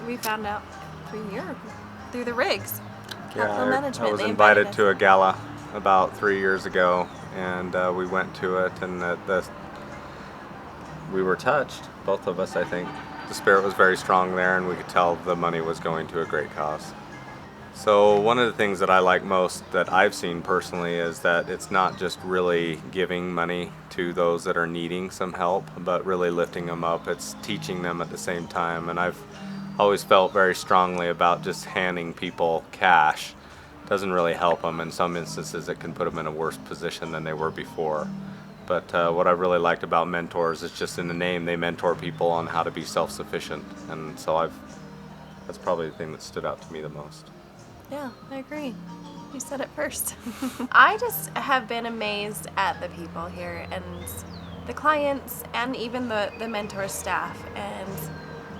we found out through the rigs. Yeah, Management. I was They invited us. to a gala about 3 years ago, and we went to it, and we were touched, both of us, I think. The spirit was very strong there, and we could tell the money was going to a great cause. So one of the things that I like most that I've seen personally is that it's not just really giving money to those that are needing some help, but really lifting them up. It's teaching them at the same time. And I've always felt very strongly about just handing people cash doesn't really help them. In some instances, it can put them in a worse position than they were before. But what I really liked about mentors is just in the name, they mentor people on how to be self-sufficient. And so that's probably the thing that stood out to me the most. Yeah, I agree. You said it first. I just have been amazed at the people here and the clients and even the mentor staff. And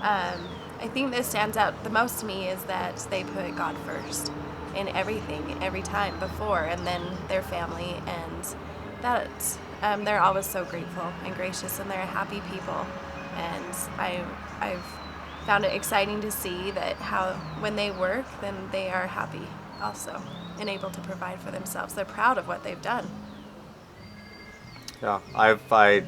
I think this stands out the most to me is that they put God first in everything, every time before, and then their family. And that they're always so grateful and gracious, and they're happy people. And I've found it exciting to see that how when they work, then they are happy also and able to provide for themselves. They're proud of what they've done. Yeah,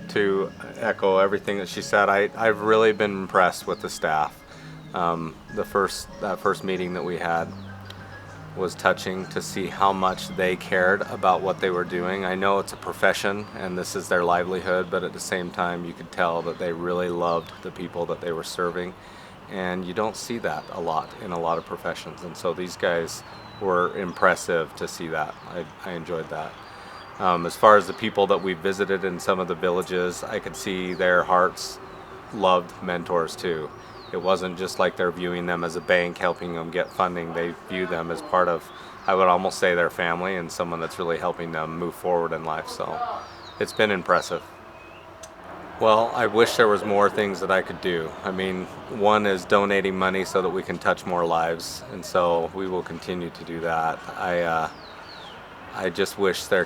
to echo everything that she said, I've really been impressed with the staff. That first meeting that we had was touching to see how much they cared about what they were doing. I know it's a profession and this is their livelihood, but at the same time you could tell that they really loved the people that they were serving. And you don't see that a lot in a lot of professions. And so these guys were impressive to see that. I enjoyed that. As far as the people that we visited in some of the villages, I could see their hearts loved mentors too. It wasn't just like they're viewing them as a bank helping them get funding. They view them as part of, I would almost say, their family and someone that's really helping them move forward in life. So it's been impressive. Well, I wish there was more things that I could do. I mean, one is donating money so that we can touch more lives, and so we will continue to do that. I just wish I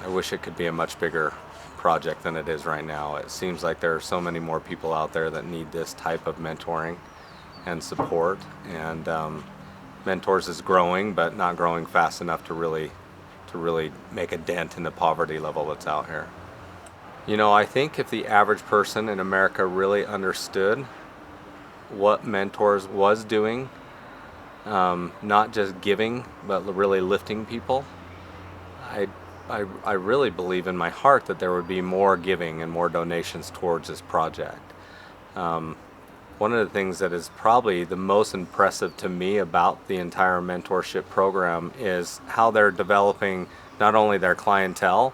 wish it could be a much bigger project than it is right now. It seems like there are so many more people out there that need this type of mentoring and support, and Mentors is growing, but not growing fast enough to really make a dent in the poverty level that's out here. You know, I think if the average person in America really understood what Mentors was doing, not just giving, but really lifting people, I really believe in my heart that there would be more giving and more donations towards this project. One of the things that is probably the most impressive to me about the entire mentorship program is how they're developing not only their clientele,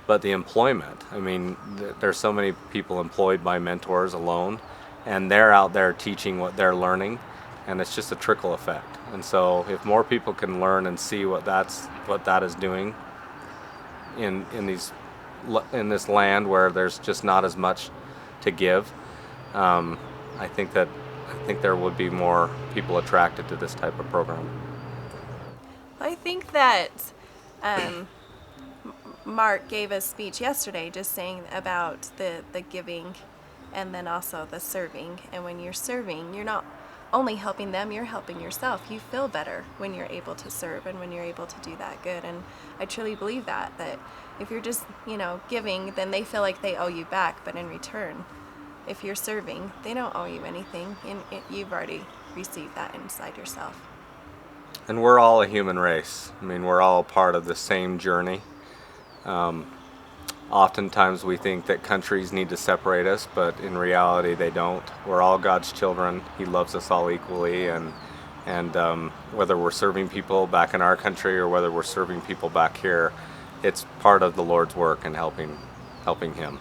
but the employment. I mean, there's so many people employed by mentors alone, and they're out there teaching what they're learning, and it's just a trickle effect. And so if more people can learn and see what that is doing in this land where there's just not as much to give, I think there would be more people attracted to this type of program. I think that Mark gave a speech yesterday just saying about the giving and then also the serving. And when you're serving, you're not only helping them, you're helping yourself. You feel better when you're able to serve and when you're able to do that good. And I truly believe that if you're just, giving, then they feel like they owe you back. But in return, if you're serving, they don't owe you anything. You've already received that inside yourself. And we're all a human race. I mean, we're all part of the same journey. Oftentimes we think that countries need to separate us, but in reality they don't. We're all God's children. He loves us all equally, and whether we're serving people back in our country or whether we're serving people back here, it's part of the Lord's work and helping Him.